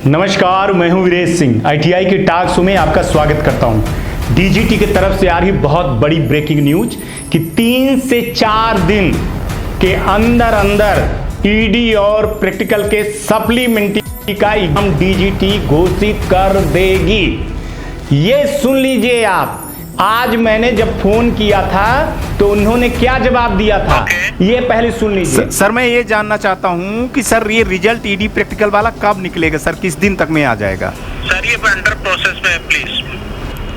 नमस्कार, मैं हूं वीरेश सिंह। आईटीआई के टॉक शो में आपका स्वागत करता हूं। डीजीटी की तरफ से आ रही बहुत बड़ी ब्रेकिंग न्यूज कि 3 से 4 दिन के अंदर अंदर ईडी और प्रैक्टिकल के सप्लीमेंट्री का एग्जाम डीजीटी घोषित कर देगी। ये सुन लीजिए आप। आज मैंने जब फोन किया था तो उन्होंने क्या जवाब दिया था, ये पहले सुन लीजिए। सर मैं ये जानना चाहता हूँ कि सर ये रिजल्ट ईडी प्रैक्टिकल वाला कब निकलेगा सर, किस दिन तक में आ जाएगा? सर ये अंडर प्रोसेस में है, प्लीज।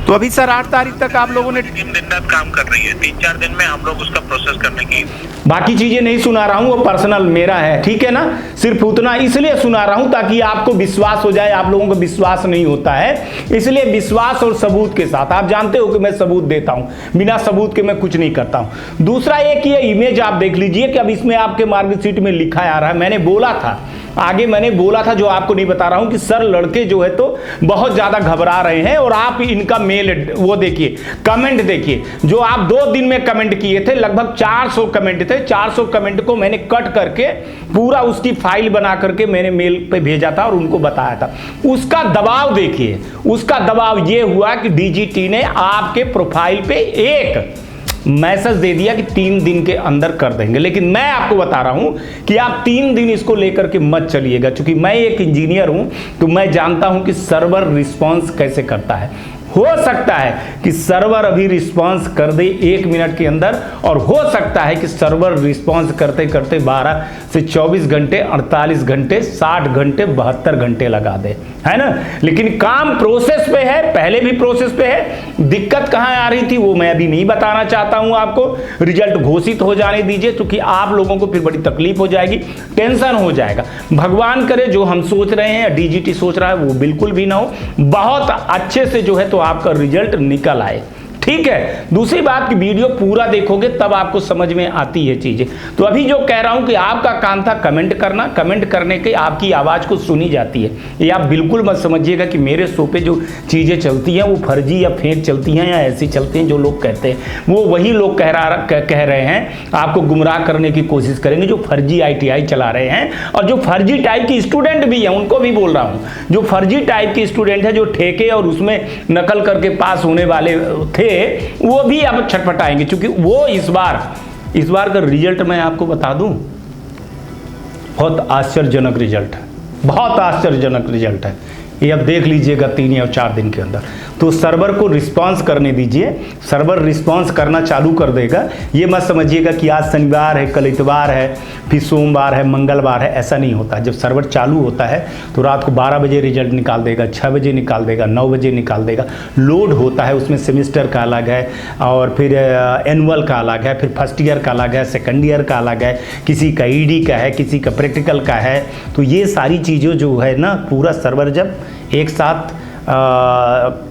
तो अभी सर 8 तारीख तक आप लोगों ने 3 दिन रात काम कर रही है, 3-4 दिन में हम लोग उसका प्रोसेस करने की। बाकी चीजें नहीं सुना रहा हूं, वो पर्सनल मेरा है, ठीक है ना। सिर्फ उतना इसलिए सुना रहा हूं ताकि आपको विश्वास हो जाए। आप लोगों को विश्वास नहीं होता है, इसलिए विश्वास और सबूत के साथ। आप जानते हो कि मैं सबूत देता हूं, बिना सबूत के मैं कुछ नहीं करता हूं। दूसरा एक ये इमेज आप देख लीजिए कि अब इसमें आपके मार्कशीट में लिखा आ रहा है। मैंने बोला था, आगे मैंने बोला था, जो आपको नहीं बता रहा हूं, कि सर लड़के जो है तो बहुत ज्यादा घबरा रहे हैं। और आप इनका मेल वो देखिए, कमेंट देखिए, जो आप 2 दिन में कमेंट किए थे, लगभग 400 कमेंट थे। 400 कमेंट को मैंने कट करके पूरा उसकी फाइल बना करके मैंने मेल पे भेजा था और उनको बताया था। उसका दबाव देखिए, उसका दबाव ये हुआ कि डीजीटी ने आपके प्रोफाइल पे एक मैसेज दे दिया कि 3 दिन के अंदर कर देंगे। लेकिन मैं आपको बता रहा हूं कि आप 3 दिन इसको लेकर के मत चलिएगा, क्योंकि मैं एक इंजीनियर हूं तो मैं जानता हूं कि सर्वर रिस्पॉन्स कैसे करता है। हो सकता है कि सर्वर अभी रिस्पांस कर दे 1 मिनट के अंदर, और हो सकता है कि सर्वर रिस्पांस करते करते 12 से 24 घंटे, 48 घंटे, 60 घंटे, 72 घंटे लगा दे, है ना। लेकिन काम प्रोसेस पे है, पहले भी प्रोसेस पे है। दिक्कत कहां आ रही थी वो मैं अभी नहीं बताना चाहता हूं आपको। रिजल्ट घोषित हो जाने दीजिए, क्योंकि आप लोगों को फिर बड़ी तकलीफ हो जाएगी, टेंशन हो जाएगा। भगवान करे जो हम सोच रहे हैं, डीजीटी सोच रहा है, वो बिल्कुल भी ना हो। बहुत अच्छे से जो है तो आपका रिजल्ट निकल आए, ठीक है। दूसरी बात कि वीडियो पूरा देखोगे तब आपको समझ में आती है चीजें। तो अभी जो कह रहा हूं कि आपका काम था कमेंट करना, कमेंट करने के आपकी आवाज को सुनी जाती है। ये आप बिल्कुल मत समझिएगा कि मेरे शो पे जो चीजें चलती हैं वो फर्जी या फेक चलती हैं या ऐसी चलती हैं। जो लोग कहते हैं वो वही लोग कह रहे हैं, आपको गुमराह करने की कोशिश करेंगे, जो फर्जी आईटीआई चला रहे हैं। और जो फर्जी टाइप की स्टूडेंट भी हैं उनको भी बोल रहा हूं, जो फर्जी टाइप की स्टूडेंट है, जो ठेके और उसमें नकल करके पास होने वाले थे, वो भी अब छटपटाएंगे। क्योंकि वो इस बार का रिजल्ट मैं आपको बता दूं, बहुत आश्चर्यजनक रिजल्ट है, बहुत आश्चर्यजनक रिजल्ट है। ये अब देख लीजिएगा 3 या 4 दिन के अंदर। तो सर्वर को रिस्पांस करने दीजिए, सर्वर रिस्पांस करना चालू कर देगा। ये मत समझिएगा कि आज शनिवार है, कल इतवार है, फिर सोमवार है, मंगलवार है, ऐसा नहीं होता। जब सर्वर चालू होता है तो रात को 12 बजे रिजल्ट निकाल देगा, 6 बजे निकाल देगा, 9 बजे निकाल देगा। लोड होता है, उसमें सेमेस्टर का अलग है, और फिर एनुअल का अलग है, फिर फर्स्ट ईयर का अलग है, सेकेंड ईयर का अलग है, किसी का ईडी का है, किसी का प्रैक्टिकल का है। तो ये सारी चीज़ें जो है ना, पूरा सर्वर जब एक साथ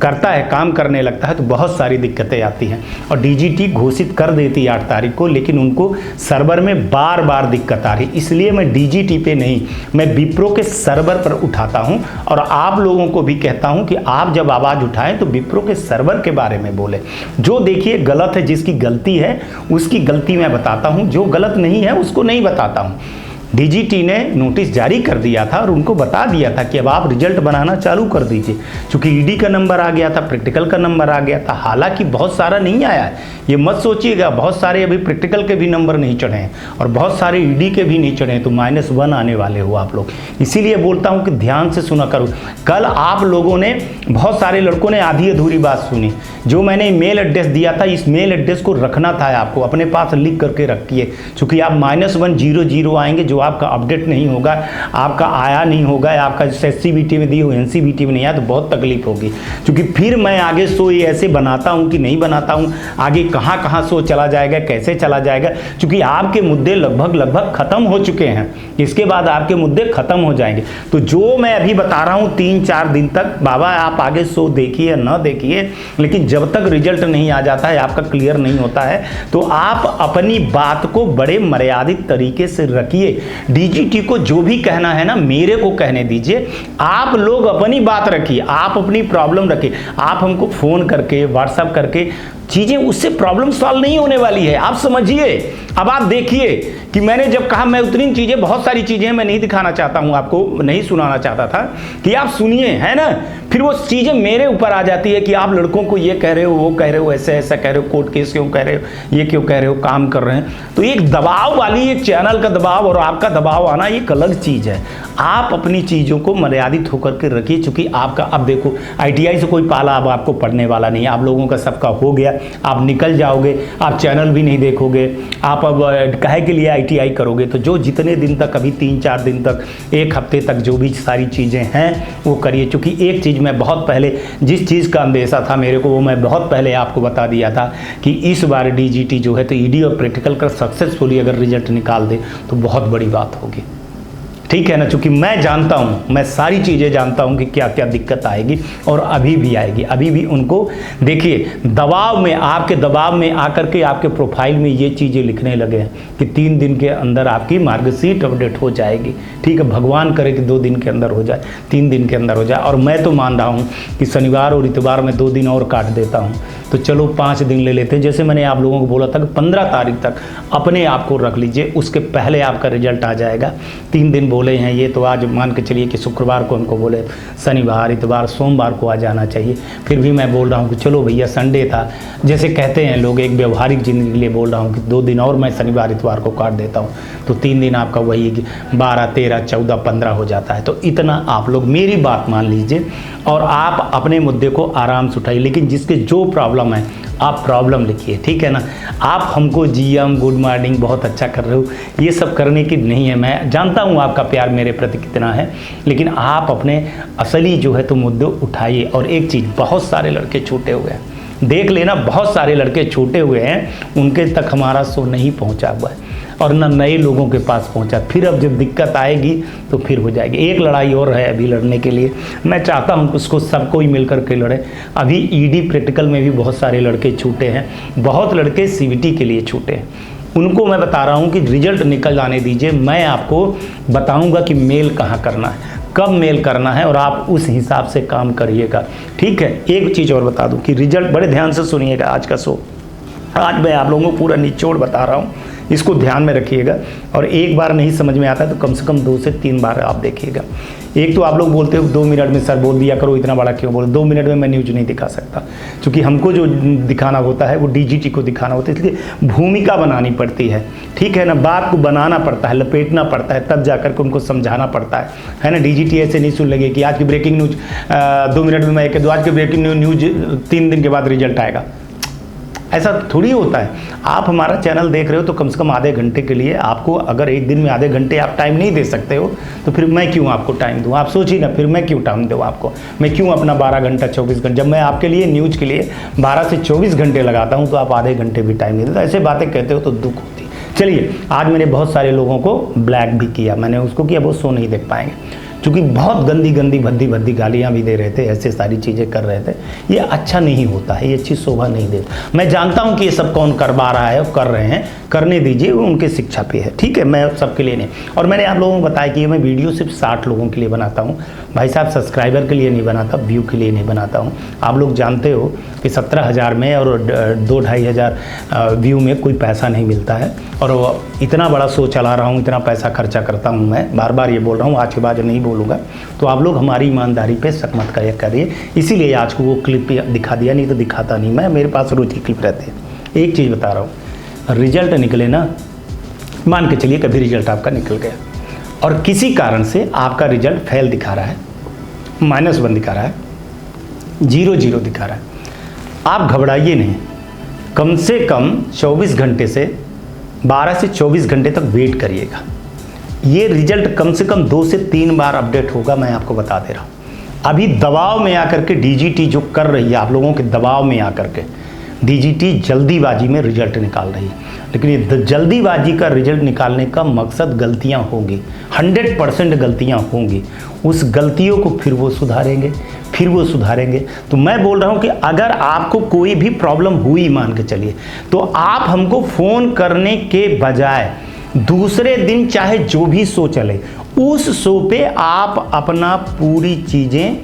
करता है, काम करने लगता है, तो बहुत सारी दिक्कतें आती हैं। और डीजीटी घोषित कर देती है 8 तारीख को, लेकिन उनको सर्वर में बार बार दिक्कत आ रही। इसलिए मैं डीजीटी पे नहीं, मैं विप्रो के सर्वर पर उठाता हूं। और आप लोगों को भी कहता हूं कि आप जब आवाज़ उठाएं तो विप्रो के सर्वर के बारे में बोले। जो देखिए गलत है, जिसकी गलती है उसकी गलती मैं बताता हूँ, जो गलत नहीं है उसको नहीं बताता हूँ। डीजीटी ने नोटिस जारी कर दिया था और उनको बता दिया था कि अब आप रिजल्ट बनाना चालू कर दीजिए, क्योंकि ईडी का नंबर आ गया था, प्रैक्टिकल का नंबर आ गया था। हालांकि बहुत सारा नहीं आया है, ये मत सोचिएगा। बहुत सारे अभी प्रैक्टिकल के भी नंबर नहीं चढ़े हैं और बहुत सारे ईडी के भी नहीं चढ़े हैं, तो -1 आने वाले हो आप लोग। इसीलिए बोलता हूँ कि ध्यान से सुना करो। कल आप लोगों ने, बहुत सारे लड़कों ने आधी अधूरी बात सुनी। जो मैंने मेल एड्रेस दिया था, इस मेल एड्रेस को रखना था आपको, अपने पास लिख करके रखिए, क्योंकि आप -100 आएंगे, जो आपका अपडेट नहीं होगा, आपका आया नहीं होगा, आपका SCBT में दी हो, NCBT में नहीं आया, तो बहुत तकलीफ होगी। क्योंकि फिर मैं आगे शो ये ऐसे बनाता हूं कि नहीं बनाता हूं, आगे कहां कहां शो चला जाएगा, कैसे चला जाएगा, क्योंकि आपके मुद्दे लगभग खत्म हो चुके हैं। इसके बाद आपके मुद्दे खत्म हो जाएंगे। तो जो मैं अभी बता रहा हूं 3-4 दिन तक, बाबा आप आगे शो देखिए या ना देखिए, लेकिन जब तक रिजल्ट नहीं आ जाता है, आपका क्लियर नहीं होता है, तो आप अपनी बात को बड़े मर्यादित तरीके से रखिए। डीजीटी को जो भी कहना है ना, मेरे को कहने दीजिए। आप लोग अपनी बात रखिए, आप अपनी प्रॉब्लम रखिए। आप हमको फोन करके, व्हाट्सएप करके चीज़ें उससे प्रॉब्लम सॉल्व नहीं होने वाली है। आप समझिए। अब आप देखिए कि मैंने जब कहा, मैं उतनी चीज़ें, बहुत सारी चीज़ें मैं नहीं दिखाना चाहता हूँ आपको, नहीं सुनाना चाहता था कि आप सुनिए, है ना। फिर वो चीज़ें मेरे ऊपर आ जाती है कि आप लड़कों को ये कह रहे हो, वो कह रहे हो, ऐसे ऐसा कह रहे हो, कोर्ट केस क्यों कह रहे हो, ये क्यों कह रहे हो, काम कर रहे हैं। तो एक दबाव वाली, एक चैनल का दबाव और आपका दबाव आना एक अलग चीज़ है। आप अपनी चीज़ों को मर्यादित होकर के रखिए, चूँकि आपका, अब देखो ITI से कोई पाला अब आपको पढ़ने वाला नहीं है। आप लोगों का सबका हो गया, आप निकल जाओगे, आप चैनल भी नहीं देखोगे, आप अब काहे के लिए ITI करोगे। तो जो जितने दिन तक, अभी 3-4 दिन तक, 1 हफ्ते तक जो भी सारी चीज़ें हैं वो करिए। चूँकि एक चीज़ मैं बहुत पहले, जिस चीज़ का अंदेशा था मेरे को, वो मैं बहुत पहले आपको बता दिया था कि इस बार DGT जो है तो ED और प्रैक्टिकल का सक्सेसफुली अगर रिजल्ट निकाल दे तो बहुत बड़ी बात होगी, ठीक है ना। चूँकि मैं जानता हूँ, मैं सारी चीज़ें जानता हूँ कि क्या क्या दिक्कत आएगी और अभी भी आएगी। अभी भी उनको देखिए, दबाव में, आपके दबाव में आकर के आपके प्रोफाइल में ये चीज़ें लिखने लगे हैं कि 3 दिन के अंदर आपकी मार्कशीट अपडेट हो जाएगी। ठीक है, भगवान करे कि 2 दिन के अंदर हो जाए, 3 दिन के अंदर हो जाए। और मैं तो मान रहा हूँ कि शनिवार और इतवार में 2 दिन और काट देता हूँ, तो चलो 5 दिन ले लेते हैं। जैसे मैंने आप लोगों को बोला था कि 15 तारीख तक अपने आप को रख लीजिए, उसके पहले आपका रिजल्ट आ जाएगा। 3 दिन बोले हैं ये, तो आज मान के चलिए कि शुक्रवार को हमको बोले, शनिवार, इतवार, सोमवार को आ जाना चाहिए। फिर भी मैं बोल रहा हूँ कि चलो भैया संडे था, जैसे कहते हैं लोग, एक व्यवहारिक जिंदगी के लिए बोल रहा हूँ कि 2 दिन और मैं शनिवार इतवार को काट देता हूँ, तो 3 दिन आपका वही 12, 13, 14, 15 हो जाता है। तो इतना आप लोग मेरी बात मान लीजिए और आप अपने मुद्दे को आराम से उठाइए। लेकिन जिसके जो प्रॉब्लम है, आप प्रॉब्लम लिखिए, ठीक है ना। आप हमको GM गुड मॉर्निंग बहुत अच्छा कर रहे हो, ये सब करने की नहीं है। मैं जानता हूँ आपका प्यार मेरे प्रति कितना है, लेकिन आप अपने असली जो है तो मुद्दे उठाइए। और एक चीज़, बहुत सारे लड़के छूटे हुए हैं, देख लेना, बहुत सारे लड़के छूटे हुए हैं, उनके तक हमारा शो नहीं पहुंचा हुआ है और न नए लोगों के पास पहुंचा। फिर अब जब दिक्कत आएगी तो फिर हो जाएगी। एक लड़ाई और है अभी लड़ने के लिए, मैं चाहता हूं कि उसको सबको ही मिलकर के लड़े। अभी ED प्रैक्टिकल में भी बहुत सारे लड़के छूटे हैं, बहुत लड़के CVT के लिए छूटे हैं। उनको मैं बता रहा हूं कि रिजल्ट निकल जाने दीजिए, मैं आपको बताऊंगा कि मेल कहाँ करना है, कब मेल करना है, और आप उस हिसाब से काम करिएगा, ठीक है। एक चीज़ और बता दूं कि रिजल्ट, बड़े ध्यान से सुनिएगा आज का शो, आज मैं आप लोगों को पूरा निचोड़ बता रहा हूँ, इसको ध्यान में रखिएगा। और एक बार नहीं समझ में आता है तो कम से कम 2 से 3 बार आप देखिएगा। एक तो आप लोग बोलते हो 2 मिनट में सर बोल दिया करो, इतना बड़ा क्यों बोल। 2 मिनट में मैं न्यूज नहीं दिखा सकता, क्योंकि हमको जो दिखाना होता है वो DGT को दिखाना होता है, इसलिए भूमिका बनानी पड़ती है, ठीक है ना। बात को बनाना पड़ता है, लपेटना पड़ता है, तब जाकर के उनको समझाना पड़ता है ना। DGT ऐसे नहीं सुन लगे कि आज की ब्रेकिंग न्यूज 2 मिनट में मैं कह दूँ, आज की ब्रेकिंग न्यूज 3 दिन के बाद रिजल्ट आएगा, ऐसा थोड़ी होता है। आप हमारा चैनल देख रहे हो तो कम से कम आधे घंटे के लिए आपको, अगर एक दिन में आधे घंटे आप टाइम नहीं दे सकते हो तो फिर मैं क्यों आपको टाइम दूं। आप सोचिए ना, फिर मैं क्यों टाइम दूं आपको, मैं क्यों अपना 12 घंटा 24 घंटे, जब मैं आपके लिए न्यूज़ के लिए 12 से 24 घंटे लगाता हूं तो आप आधे घंटे भी टाइम नहीं देते। ऐसे बातें कहते हो तो दुख होती। चलिए, आज मैंने बहुत सारे लोगों को ब्लैक भी किया, मैंने उसको किया, वो शो नहीं देख पाएंगे, क्योंकि बहुत गंदी गंदी भद्दी भद्दी गालियाँ भी दे रहे थे, ऐसे सारी चीज़ें कर रहे थे। ये अच्छा नहीं होता है, ये अच्छी शोभा नहीं देता। मैं जानता हूँ कि ये सब कौन करवा रहा है, कर रहे हैं, करने दीजिए, वो उनके शिक्षा पे है, ठीक है, मैं सबके लिए नहीं। और मैंने आप लोगों को बताया कि मैं वीडियो सिर्फ 60 लोगों के लिए बनाता हूँ भाई साहब, सब्सक्राइबर के लिए नहीं बनाता, व्यू के लिए नहीं बनाता हूँ। आप लोग जानते हो कि 17,000 में और 2-2.5 हज़ार व्यू में कोई पैसा नहीं मिलता है, और इतना बड़ा शो चला रहा हूँ, इतना पैसा खर्चा करता हूँ, मैं बार बार ये बोल रहा हूँ, आज के बाद नहीं बोलूँगा। तो आप लोग हमारी ईमानदारी पे शक मत करिए, इसीलिए आज को वो क्लिप दिखा दिया, नहीं तो दिखाता नहीं मैं, मेरे पास रोज की क्लिप रहती है। एक चीज़ बता रहा हूँ, रिजल्ट निकले ना, मान के चलिए कभी रिजल्ट आपका निकल गया और किसी कारण से आपका रिजल्ट फेल दिखा रहा है, -1 दिखा रहा है, 0 दिखा रहा है, आप घबराइए नहीं। कम से कम 24 घंटे से 12 से 24 घंटे तक वेट करिएगा। ये रिजल्ट कम से कम 2 से 3 बार अपडेट होगा, मैं आपको बता दे रहा हूँ। अभी दबाव में आकर के DGT जो कर रही है, आप लोगों के दबाव में आकर के DGT जल्दीबाजी में रिजल्ट निकाल रही है, लेकिन ये जल्दीबाजी का रिजल्ट निकालने का मकसद गलतियां होंगी, 100% गलतियां होंगी। उस गलतियों को फिर वो सुधारेंगे। तो मैं बोल रहा हूं कि अगर आपको कोई भी प्रॉब्लम हुई, मान के चलिए, तो आप हमको फ़ोन करने के बजाय दूसरे दिन चाहे जो भी शो चले, उस शो पे आप अपना पूरी चीज़ें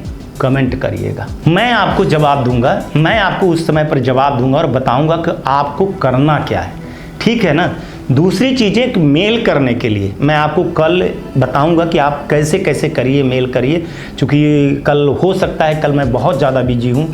कमेंट करिएगा, मैं आपको जवाब दूंगा, मैं आपको उस समय पर जवाब दूंगा और बताऊंगा कि आपको करना क्या है, ठीक है ना। दूसरी चीज़ें मेल करने के लिए मैं आपको कल बताऊंगा कि आप कैसे कैसे करिए, मेल करिए, क्योंकि कल हो सकता है, कल मैं बहुत ज़्यादा बिजी हूँ,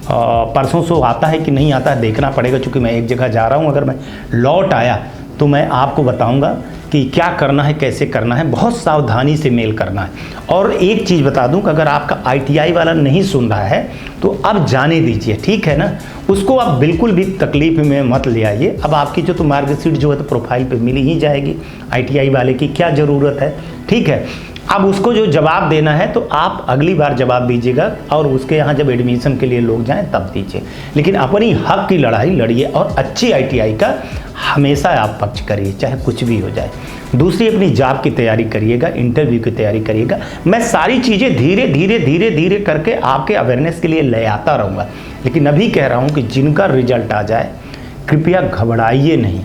परसों से आता है कि नहीं आता है देखना पड़ेगा, क्योंकि मैं एक जगह जा रहा हूँ। अगर मैं लौट आया तो मैं आपको बताऊंगा कि क्या करना है, कैसे करना है, बहुत सावधानी से मेल करना है। और एक चीज़ बता दूं कि अगर आपका ITI वाला नहीं सुन रहा है तो अब जाने दीजिए, ठीक है ना, उसको आप बिल्कुल भी तकलीफ में मत ले आइए। अब आपकी जो तो मार्कशीट जो है तो प्रोफाइल पे मिल ही जाएगी, ITI वाले की क्या ज़रूरत है, ठीक है। अब उसको जो जवाब देना है तो आप अगली बार जवाब दीजिएगा, और उसके यहाँ जब एडमिशन के लिए लोग जाएं तब दीजिए, लेकिन अपनी हक की लड़ाई लड़िए और अच्छी ITI का हमेशा आप पक्ष करिए, चाहे कुछ भी हो जाए। दूसरी, अपनी जॉब की तैयारी करिएगा, इंटरव्यू की तैयारी करिएगा। मैं सारी चीज़ें धीरे धीरे धीरे धीरे करके आपके अवेयरनेस के लिए ले आता रहूँगा, लेकिन अभी कह रहा हूँ कि जिनका रिजल्ट आ जाए कृपया घबराइए नहीं,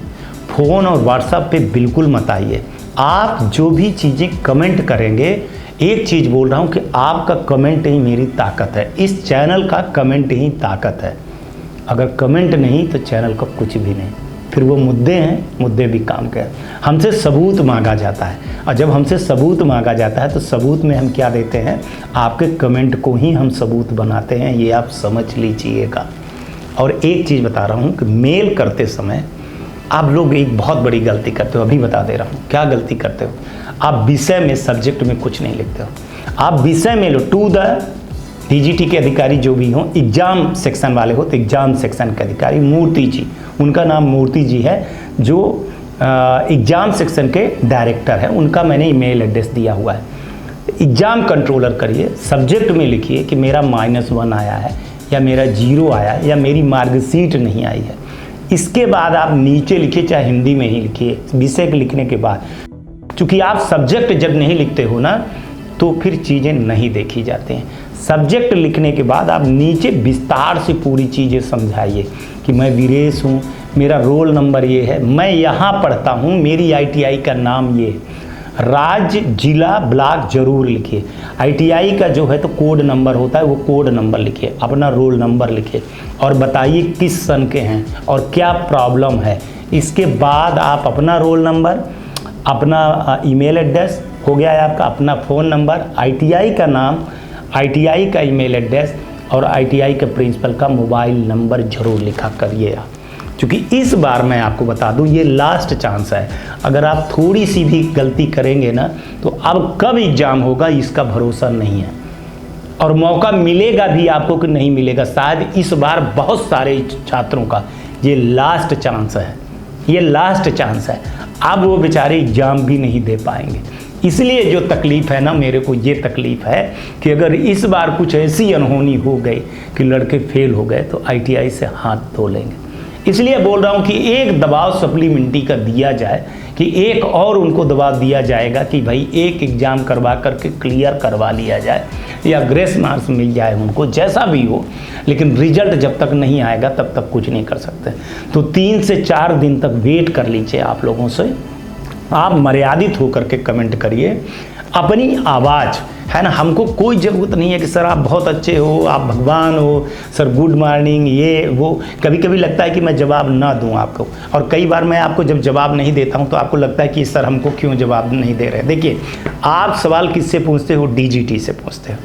फ़ोन और व्हाट्सएप पे बिल्कुल मत आइए। आप जो भी चीज़ें कमेंट करेंगे, एक चीज़ बोल रहा हूँ कि आपका कमेंट ही मेरी ताकत है, इस चैनल का कमेंट ही ताकत है। अगर कमेंट नहीं तो चैनल का कुछ भी नहीं, फिर वो मुद्दे हैं, मुद्दे भी काम के। हमसे सबूत मांगा जाता है, और जब हमसे सबूत मांगा जाता है तो सबूत में हम क्या देते हैं, आपके कमेंट को ही हम सबूत बनाते हैं, ये आप समझ लीजिएगा। और एक चीज़ बता रहा हूँ कि मेल करते समय आप लोग एक बहुत बड़ी गलती करते हो, अभी बता दे रहा हूँ क्या गलती करते हो। आप विषय में, सब्जेक्ट में कुछ नहीं लिखते हो, आप विषय में लो, टू द DGT के अधिकारी जो भी हों, एग्जाम सेक्शन वाले हो तो एग्जाम सेक्शन के अधिकारी मूर्ति जी, उनका नाम मूर्ति जी है, जो एग्जाम सेक्शन के डायरेक्टर है, उनका मैंने ईमेल एड्रेस दिया हुआ है। एग्जाम कंट्रोलर करिए, सब्जेक्ट में लिखिए कि मेरा -1 आया है, या मेरा 0 आया है, या मेरी मार्कशीट नहीं आई है। इसके बाद आप नीचे लिखिए, चाहे हिंदी में ही लिखिए, विषय के लिखने के बाद, क्योंकि आप सब्जेक्ट जब नहीं लिखते हो ना तो फिर चीज़ें नहीं देखी जाती हैं। सब्जेक्ट लिखने के बाद आप नीचे विस्तार से पूरी चीज़ें समझाइए कि मैं वीरेश हूँ, मेरा रोल नंबर ये है, मैं यहाँ पढ़ता हूँ, मेरी ITI का नाम ये है, राज्य, जिला, ब्लॉक जरूर लिखिए। ITI का जो है तो कोड नंबर होता है, वो कोड नंबर लिखिए, अपना रोल नंबर लिखिए, और बताइए किस सन के हैं और क्या प्रॉब्लम है। इसके बाद आप अपना रोल नंबर, अपना ईमेल एड्रेस हो गया है आपका, अपना फ़ोन नंबर, ITI का नाम, ITI का ईमेल एड्रेस और ITI के प्रिंसिपल का मोबाइल नंबर जरूर लिखा करिए आप, क्योंकि इस बार मैं आपको बता दूं ये लास्ट चांस है। अगर आप थोड़ी सी भी गलती करेंगे ना तो अब कब एग्ज़ाम होगा इसका भरोसा नहीं है, और मौका मिलेगा भी आपको कि नहीं मिलेगा। शायद इस बार बहुत सारे छात्रों का ये लास्ट चांस है, ये लास्ट चांस है। अब वो बेचारे एग्ज़ाम भी नहीं दे पाएंगे। इसलिए जो तकलीफ़ है ना, मेरे को ये तकलीफ़ है कि अगर इस बार कुछ ऐसी अनहोनी हो गई कि लड़के फेल हो गए तो ITI से हाथ धो लेंगे। इसलिए बोल रहा हूँ कि एक दबाव सप्लीमेंट्री का दिया जाए, कि एक और उनको दबाव दिया जाएगा कि भाई एक एग्ज़ाम करवा करके क्लियर करवा लिया जाए, या ग्रेस मार्क्स मिल जाए उनको, जैसा भी हो, लेकिन रिजल्ट जब तक नहीं आएगा तब तक कुछ नहीं कर सकते। तो 3 से 4 दिन तक वेट कर लीजिए आप लोगों से। आप मर्यादित होकर के कमेंट करिए, अपनी आवाज़ है ना, हमको कोई ज़रूरत नहीं है कि सर आप बहुत अच्छे हो, आप भगवान हो, सर गुड मॉर्निंग, ये वो। कभी कभी लगता है कि मैं जवाब ना दूं आपको, और कई बार मैं आपको जब जवाब नहीं देता हूं तो आपको लगता है कि सर हमको क्यों जवाब नहीं दे रहे। देखिए, आप सवाल किससे पूछते हो? DGT से पूछते हो,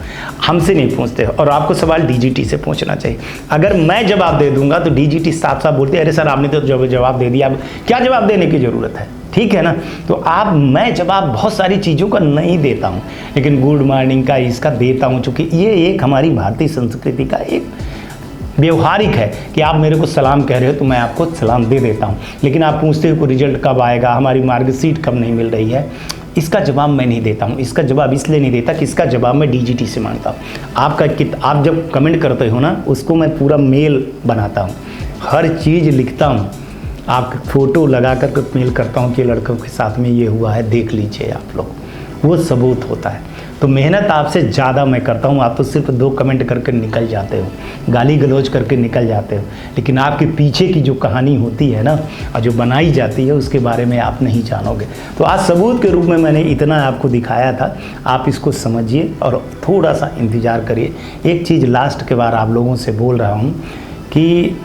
हमसे नहीं पूछते हो, और आपको सवाल DGT से पूछना चाहिए। अगर मैं जवाब दे दूंगा तो DGT साफ साफ बोलते हैं अरे सर आपने तो जवाब दे दिया, अब क्या जवाब देने की ज़रूरत है, ठीक है ना। तो मैं जवाब बहुत सारी चीज़ों का नहीं देता हूँ, लेकिन गुड मॉर्निंग का, इसका देता हूँ, क्योंकि ये एक हमारी भारतीय संस्कृति का एक व्यवहारिक है कि आप मेरे को सलाम कह रहे हो तो मैं आपको सलाम दे देता हूँ। लेकिन आप पूछते हो कि रिजल्ट कब आएगा, हमारी मार्कशीट कब नहीं मिल रही है, इसका जवाब मैं नहीं देता हूँ। इसका जवाब इसलिए नहीं देता कि इसका जवाब मैं DGT से मांगता हूँ। आप जब कमेंट करते हो ना, उसको मैं पूरा मेल बनाता हूँ, हर चीज़ लिखता हूँ, आपके फ़ोटो लगा कर के मेल करता हूँ कि लड़कों के साथ में ये हुआ है, देख लीजिए आप लोग, वो सबूत होता है। तो मेहनत आपसे ज़्यादा मैं करता हूँ। आप तो सिर्फ 2 कमेंट करके निकल जाते हो, गाली गलौज करके निकल जाते हो, लेकिन आपके पीछे की जो कहानी होती है ना और जो बनाई जाती है उसके बारे में आप नहीं जानोगे। तो आज सबूत के रूप में मैंने इतना आपको दिखाया था, आप इसको समझिए और थोड़ा सा इंतज़ार करिए। एक चीज़ लास्ट के बार आप लोगों से बोल रहा हूँ कि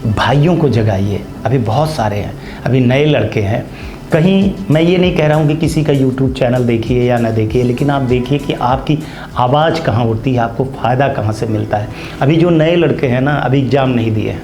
भाइयों को जगाइए। अभी बहुत सारे हैं, अभी नए लड़के हैं, कहीं मैं ये नहीं कह रहा हूँ कि किसी का यूट्यूब चैनल देखिए या ना देखिए, लेकिन आप देखिए कि आपकी आवाज़ कहाँ उठती है, आपको फ़ायदा कहाँ से मिलता है। अभी जो नए लड़के हैं ना, अभी एग्ज़ाम नहीं दिए हैं,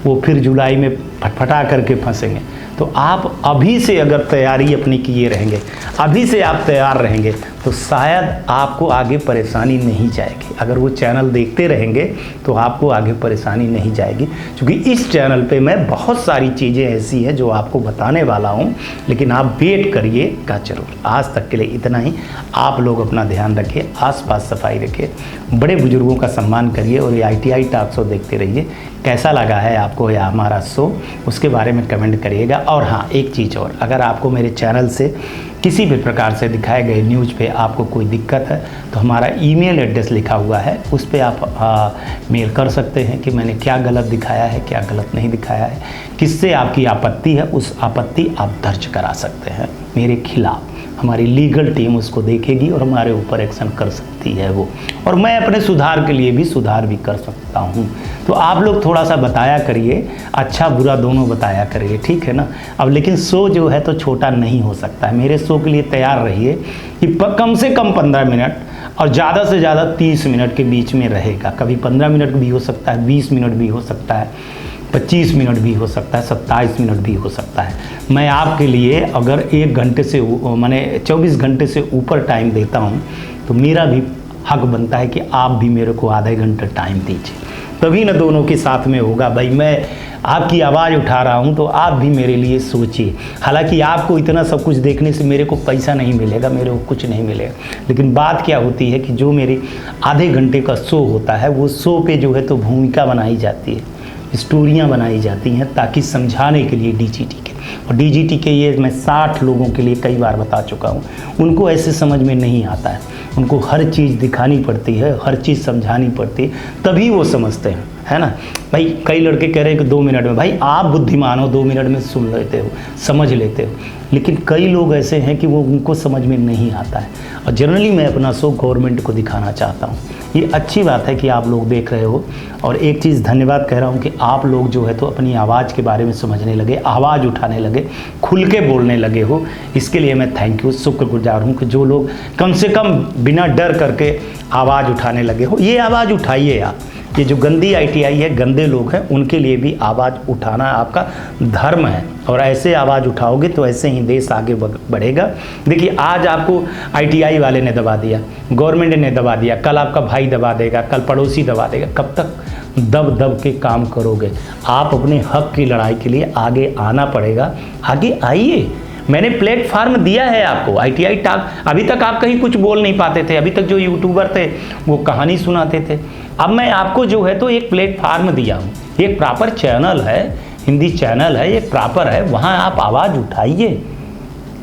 वो फिर जुलाई में फटफटा करके फंसेंगे। तो आप अभी से अगर तैयारी अपनी किए रहेंगे, अभी से आप तैयार रहेंगे, तो शायद आपको आगे परेशानी नहीं जाएगी। अगर वो चैनल देखते रहेंगे तो आपको आगे परेशानी नहीं जाएगी, क्योंकि इस चैनल पे मैं बहुत सारी चीज़ें ऐसी हैं जो आपको बताने वाला हूँ, लेकिन आप वेट करिएगा जरूर। आज तक के लिए इतना ही। आप लोग अपना ध्यान रखिए, आसपास सफाई रखिए, बड़े बुजुर्गों का सम्मान करिए और ये ITI टॉक शो देखते रहिए। कैसा लगा है आपको यह हमारा शो, उसके बारे में कमेंट करिएगा। और हाँ, एक चीज़ और, अगर आपको मेरे चैनल से किसी भी प्रकार से दिखाए गए न्यूज़ पे आपको कोई दिक्कत है तो हमारा ईमेल एड्रेस लिखा हुआ है, उस पर आप मेल कर सकते हैं कि मैंने क्या गलत दिखाया है, क्या गलत नहीं दिखाया है, किससे आपकी आपत्ति है, उस आपत्ति आप दर्ज करा सकते हैं मेरे खिलाफ। हमारी लीगल टीम उसको देखेगी और हमारे ऊपर एक्शन कर सकती है वो, और मैं अपने सुधार के लिए भी सुधार भी कर सकता हूँ। तो आप लोग थोड़ा सा बताया करिए, अच्छा बुरा दोनों बताया करिए, ठीक है ना। अब लेकिन शो जो है तो छोटा नहीं हो सकता है। मेरे शो के लिए तैयार रहिए कि कम से कम 15 मिनट और ज़्यादा से ज़्यादा 30 मिनट के बीच में रहेगा। कभी 15 मिनट भी हो सकता है, 20 मिनट भी हो सकता है, 25 मिनट भी हो सकता है, 27 मिनट भी हो सकता है। मैं आपके लिए अगर 1 घंटे से माने 24 घंटे से ऊपर टाइम देता हूँ तो मेरा भी हक बनता है कि आप भी मेरे को आधे घंटे टाइम दीजिए, तभी ना दोनों के साथ में होगा। भाई मैं आपकी आवाज़ उठा रहा हूँ तो आप भी मेरे लिए सोचिए। हालांकि आपको इतना सब कुछ देखने से मेरे को पैसा नहीं मिलेगा, मेरे को कुछ नहीं मिलेगा, लेकिन बात क्या होती है कि जो मेरे आधे घंटे का शो होता है वो शो पे जो है तो भूमिका बनाई जाती है, स्टोरियाँ बनाई जाती हैं ताकि समझाने के लिए DGT के। और DGT के ये मैं 60 लोगों के लिए कई बार बता चुका हूँ, उनको ऐसे समझ में नहीं आता है, उनको हर चीज़ दिखानी पड़ती है, हर चीज़ समझानी पड़ती है, तभी वो समझते हैं, है ना। भाई कई लड़के कह रहे हैं कि 2 मिनट में, भाई आप बुद्धिमान हो, 2 मिनट में सुन लेते हो, समझ लेते हो, लेकिन कई लोग ऐसे हैं कि वो उनको समझ में नहीं आता है। और जनरली मैं अपना शो गवर्नमेंट को दिखाना चाहता हूँ। ये अच्छी बात है कि आप लोग देख रहे हो। और एक चीज़ धन्यवाद कह रहा हूँ कि आप लोग जो है तो अपनी आवाज़ के बारे में समझने लगे, आवाज़ उठाने लगे, खुल के बोलने लगे हो। इसके लिए मैं थैंक यू, शुक्रगुजार हूँ कि जो लोग कम से कम बिना डर करके आवाज़ उठाने लगे हो। ये आवाज़ उठाइए आप। ये जो गंदी ITI है, गंदे लोग हैं, उनके लिए भी आवाज़ उठाना आपका धर्म है, और ऐसे आवाज़ उठाओगे तो ऐसे ही देश आगे बढ़ेगा। देखिए आज आपको ITI वाले ने दबा दिया, गवर्नमेंट ने दबा दिया, कल आपका भाई दबा देगा, कल पड़ोसी दबा देगा। कब तक दब दब के काम करोगे? आप अपने हक की लड़ाई के लिए आगे आना पड़ेगा। आगे आइए, मैंने प्लेटफार्म दिया है आपको। ITI टॉक, अभी तक आप कहीं कुछ बोल नहीं पाते थे, अभी तक जो यूट्यूबर थे वो कहानी सुनाते थे। अब मैं आपको जो है तो एक प्लेटफार्म दिया हूँ, एक प्रॉपर चैनल है, हिंदी चैनल है, एक प्रॉपर है, वहाँ आप आवाज़ उठाइए,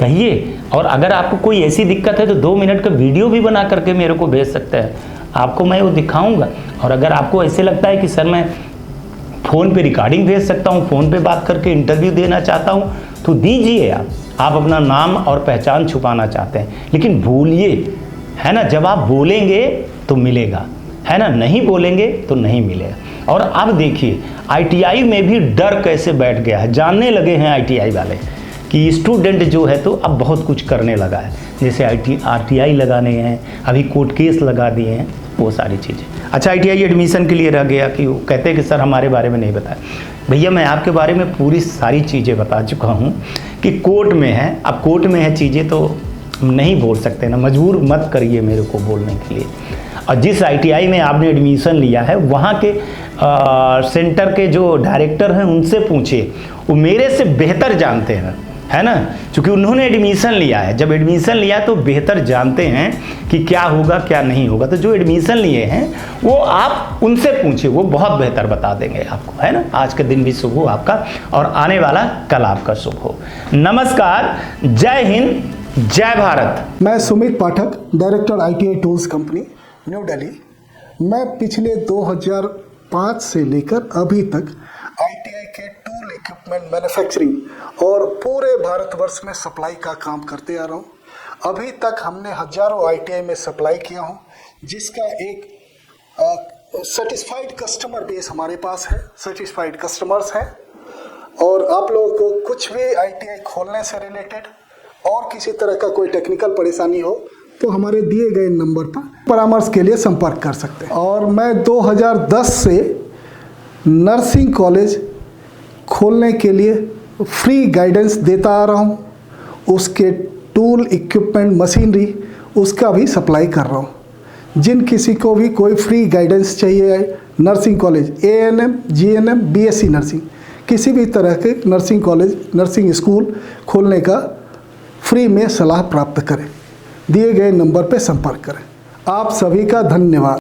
कहिए। और अगर आपको कोई ऐसी दिक्कत है तो 2 मिनट का वीडियो भी बना करके मेरे को भेज सकते हैं, आपको मैं वो दिखाऊंगा। और अगर आपको ऐसे लगता है कि सर मैं फ़ोन पे रिकॉर्डिंग भेज सकता हूँ, फ़ोन पे बात करके इंटरव्यू देना चाहता हूँ, तो दीजिए। आप अपना नाम और पहचान छुपाना चाहते हैं, लेकिन बोलिए, है ना। जब आप बोलेंगे तो मिलेगा, है ना, नहीं बोलेंगे तो नहीं मिलेगा। और अब देखिए ITI में भी डर कैसे बैठ गया है, जानने लगे हैं ITI वाले कि स्टूडेंट जो है तो अब बहुत कुछ करने लगा है, जैसे RTI लगाने हैं, अभी कोर्ट केस लगा दिए हैं, वो सारी चीज़ें। अच्छा, ITI एडमिशन के लिए रह गया कि वो कहते हैं कि सर हमारे बारे में नहीं बताया। भैया मैं आपके बारे में पूरी सारी चीज़ें बता चुका हूँ कि कोर्ट में है। अब कोर्ट में है चीज़ें तो नहीं बोल सकते ना, मजबूर मत करिए मेरे को बोलने के लिए। और जिस ITI में आपने एडमिशन लिया है वहाँ के सेंटर के जो डायरेक्टर हैं उनसे पूछिए, वो मेरे से बेहतर जानते हैं, है ना, क्योंकि उन्होंने एडमिशन लिया है। जब एडमिशन लिया तो बेहतर जानते हैं कि क्या होगा क्या नहीं होगा। तो जो एडमिशन लिए हैं वो आप उनसे पूछिए, वो बहुत बेहतर बता देंगे आपको, है ना। आज का दिन भी शुभ हो आपका और आने वाला कल आपका शुभ हो। नमस्कार, जय हिंद, जय भारत। मैं Sumit Pathak, director ITI tools company, New Delhi. मैं पिछले 2005 से लेकर अभी तक ITI के टूल इक्विपमेंट मैन्युफैक्चरिंग और पूरे भारतवर्ष में सप्लाई का काम करते आ रहा हूँ। अभी तक हमने हजारों ITI में सप्लाई किया हूँ, जिसका एक सेटिस्फाइड कस्टमर बेस हमारे पास है, सेटिस्फाइड कस्टमर्स हैं। और आप लोगों को कुछ भी ITI खोलने से रिलेटेड और किसी तरह का कोई टेक्निकल परेशानी हो तो हमारे दिए गए नंबर पर परामर्श के लिए संपर्क कर सकते हैं। और मैं 2010 से नर्सिंग कॉलेज खोलने के लिए फ्री गाइडेंस देता आ रहा हूँ। उसके टूल इक्विपमेंट मशीनरी उसका भी सप्लाई कर रहा हूँ। जिन किसी को भी कोई फ्री गाइडेंस चाहिए, nursing college, ANM, GNM, BSc nursing, किसी भी तरह के नर्सिंग कॉलेज, नर्सिंग स्कूल खोलने का फ्री में सलाह प्राप्त करें। दिए गए नंबर पर संपर्क करें। आप सभी का धन्यवाद।